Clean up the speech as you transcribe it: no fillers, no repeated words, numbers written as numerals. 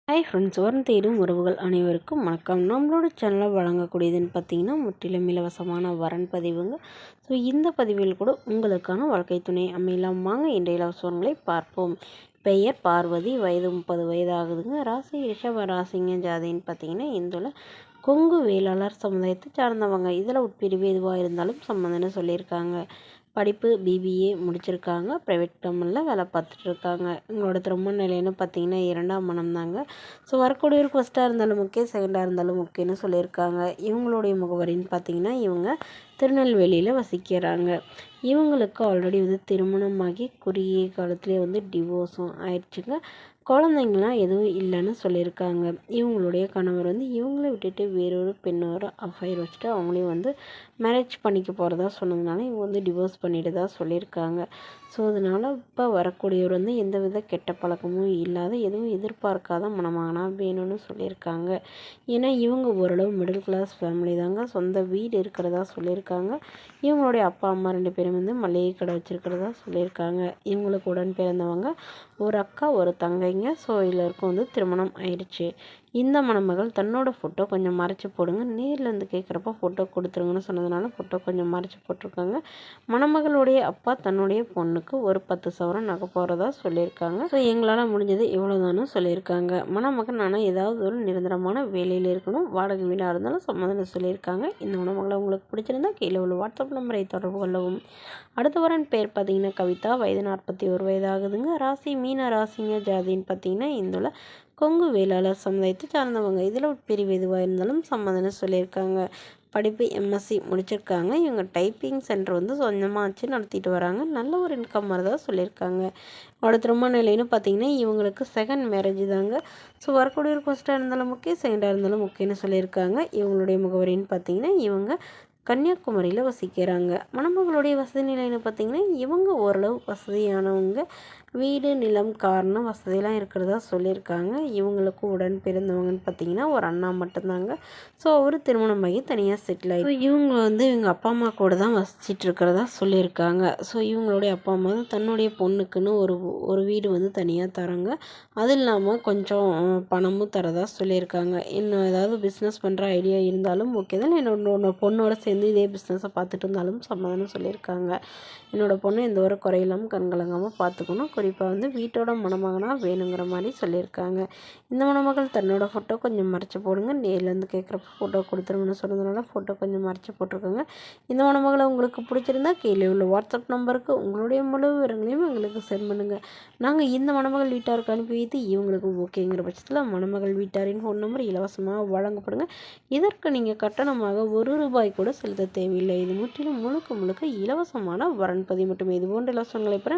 Hi friends, வரும் தேடும் உறவுகள் அனைவருக்கும் வணக்கம். நம்மளோட சேனலில் வழங்கக்கூடியதுன்னு பார்த்தீங்கன்னா முற்றிலும் இலவசமான வரன் பதிவுங்க. ஸோ இந்த பதிவில் கூட உங்களுக்கான வாழ்க்கை துணை அமையலாம். வாங்க இன்றைய இலவசங்களை பார்ப்போம். பெயர் பார்வதி, வயது 30 வயது ஆகுதுங்க. ராசி ரிஷப ராசிங்க. ஜாதின்னு பார்த்தீங்கன்னா இந்துல கொங்கு வேளாளர் சமுதாயத்தை சார்ந்தவங்க. இதில் உட்பிரிவு எதுவாக இருந்தாலும் சம்மந்தம்னு சொல்லியிருக்காங்க. படிப்பு பிபிஏ முடிச்சிருக்காங்க. ப்ரைவேட் கம்பெனியில் வேலை பார்த்துட்ருக்காங்க. இவங்களோட திருமண நிலைன்னு பார்த்தீங்கன்னா 2ஆம் மனம் தாங்க. ஸோ வரக்கூடியவருக்கு ஃபஸ்ட்டாக இருந்தாலும் ஓகே, செகண்டாக இருந்தாலும் ஓகேன்னு சொல்லியிருக்காங்க. இவங்களுடைய முகவரின்னு பார்த்தீங்கன்னா இவங்க திருநெல்வேலியில் வசிக்கிறாங்க. இவங்களுக்கு ஆல்ரெடி திருமணமாகி குறுகிய காலத்துலேயே டிவோர்ஸும் ஆயிடுச்சுங்க. குழந்தைங்களாம் எதுவும் இல்லைன்னு சொல்லியிருக்காங்க. இவங்களுடைய கணவர் இவங்கள விட்டுட்டு வேறொரு பெண்ணோட அஃபைர் வச்சுட்டு அவங்களையும் மேரேஜ் பண்ணிக்க போகிறதா சொன்னதுனால இவங்க டிவோர்ஸ் பண்ணிட்டு தான் சொல்லியிருக்காங்க. ஸோ அதனால் இப்போ வரக்கூடியவர் எந்தவித கெட்ட பழக்கமும் இல்லாத எதுவும் எதிர்பார்க்காத மணமகனாக வேணும்னு சொல்லியிருக்காங்க. ஏன்னா இவங்க ஓரளவு மிடில் கிளாஸ் ஃபேமிலி தாங்க. சொந்த வீடு இருக்கிறதா சொல்லியிருக்காங்க. இவங்களுடைய அப்பா அம்மா 2 பேரும் மளிகை கடை வச்சுருக்கிறதா சொல்லியிருக்காங்க. இவங்களுக்கு உடன் பிறந்தவங்க ஒரு அக்கா ஒரு தங்கைங்க. ஸோ எல்லாருக்கும் திருமணம் ஆயிடுச்சு. இந்த மணமகள் தன்னோட ஃபோட்டோ கொஞ்சம் மறைச்சி போடுங்க, நேரில் கேட்குறப்ப ஃபோட்டோ கொடுத்துருங்கன்னு சொன்னதுனால ஃபோட்டோ கொஞ்சம் மறைச்சி போட்டிருக்காங்க. மணமகளுடைய அப்பா தன்னுடைய பொண்ணுக்கு ஒரு 10 சவரன் நகை போகிறதா சொல்லியிருக்காங்க. ஸோ எங்களால் முடிஞ்சது இவ்வளோதானு சொல்லியிருக்காங்க. மணமகன் ஆனால் ஏதாவது ஒரு நிரந்தரமான வேலையில் இருக்கணும், வாடகை வீடாக இருந்தாலும் சம்மதம் சொல்லியிருக்காங்க. இந்த மணமகளை உங்களுக்கு பிடிச்சிருந்தா கீழே உள்ள வாட்ஸ்அப் நம்பரை தொடர்பு கொள்ளவும். அடுத்த வரன் பேர் பார்த்தீங்கன்னா கவிதா, வயது 41 வயது ஆகுதுங்க. ராசி மீன ராசிங்க. ஜாதின்னு பார்த்தீங்கன்னா இந்துல கொங்கு வேளாளர் சமுதாயத்தை சார்ந்தவங்க. இதில் பிரிவு எதுவாக இருந்தாலும் சம்மதம்னு சொல்லியிருக்காங்க. படிப்பு எம்எஸ்சி முடிச்சிருக்காங்க. இவங்க டைப்பிங் சென்டர் சொந்தமாக வச்சு நடத்திட்டு வராங்க. நல்ல ஒரு இன்கம் வரதா சொல்லியிருக்காங்க. அவரோட திருமண நிலைன்னு பார்த்தீங்கன்னா இவங்களுக்கு செகண்ட் மேரேஜ் தாங்க. ஸோ வரக்கூடிய ஒரு ஃபஸ்ட்டாக இருந்தாலும் ஓகே, செகண்டாக இருந்தாலும் ஓகேன்னு சொல்லியிருக்காங்க. இவங்களுடைய முகவரின்னு பார்த்தீங்கன்னா இவங்க கன்னியாகுமரியில் வசிக்கிறாங்க. மணமகளுடைய வசதி நிலைன்னு பார்த்தீங்கன்னா இவங்க ஓரளவு வசதியானவங்க. வீடு நிலம் காரணம் வசதியெல்லாம் இருக்கிறதா சொல்லியிருக்காங்க. இவங்களுக்கு உடன் பிறந்தவங்கன்னு பார்த்தீங்கன்னா ஒரு அண்ணா மட்டும்தாங்க. ஸோ அவர் திருமணமாகி தனியாக செட்டில் ஆகி இவங்க இவங்க அப்பா அம்மா கூட தான் வசிச்சிட்டு இருக்கிறதா சொல்லியிருக்காங்க. ஸோ இவங்களுடைய அப்பா அம்மா தன்னுடைய பொண்ணுக்குன்னு ஒரு வீடு தனியாக தராங்க. அது இல்லாமல் கொஞ்சம் பணமும் தரதா சொல்லியிருக்காங்க. இன்னும் ஏதாவது பிஸ்னஸ் பண்ணுற ஐடியா இருந்தாலும் ஓகே தான், என்னோட பொண்ணோட சேர்ந்து இதே பிஸ்னஸை பார்த்துட்டு இருந்தாலும் சம்மதம்னு சொல்லியிருக்காங்க. என்னோடய பொண்ணு எந்த ஒரு குறையில்லாமல் கண்கலங்காமல் பார்த்துக்கணும். குறிப்பாக வீட்டோட மணமகனாக வேணுங்கிற மாதிரி சொல்லியிருக்காங்க. இந்த மணமகள் தன்னோட ஃபோட்டோ கொஞ்சம் மறைச்சி போடுங்க, நேரில் கேட்குறப்ப ஃபோட்டோ கொடுத்துருங்கன்னு சொன்னதுனால ஃபோட்டோ கொஞ்சம் மறைச்சி போட்டிருக்காங்க. இந்த மணமகளை உங்களுக்கு பிடிச்சிருந்தா கீழே உள்ள வாட்ஸ்அப் நம்பருக்கு உங்களுடைய முழு விவரங்களையும் எங்களுக்கு சென்ட் பண்ணுங்கள். நாங்கள் இந்த மணமகள் வீட்டாருக்கு அனுப்பி வைத்து இவங்களுக்கு ஓகேங்கிற பட்சத்தில் மணமகள் வீட்டாரின் ஃபோன் நம்பர் இலவசமாக வழங்கப்படுங்க. இதற்கு நீங்கள் கட்டணமாக ₹1 கூட செலுத்த தேவையில்லை. இது முற்றிலும் முழுக்க இலவசமான வரன் பதிவு மட்டுமே. இது போன்ற இலவசங்களை பெற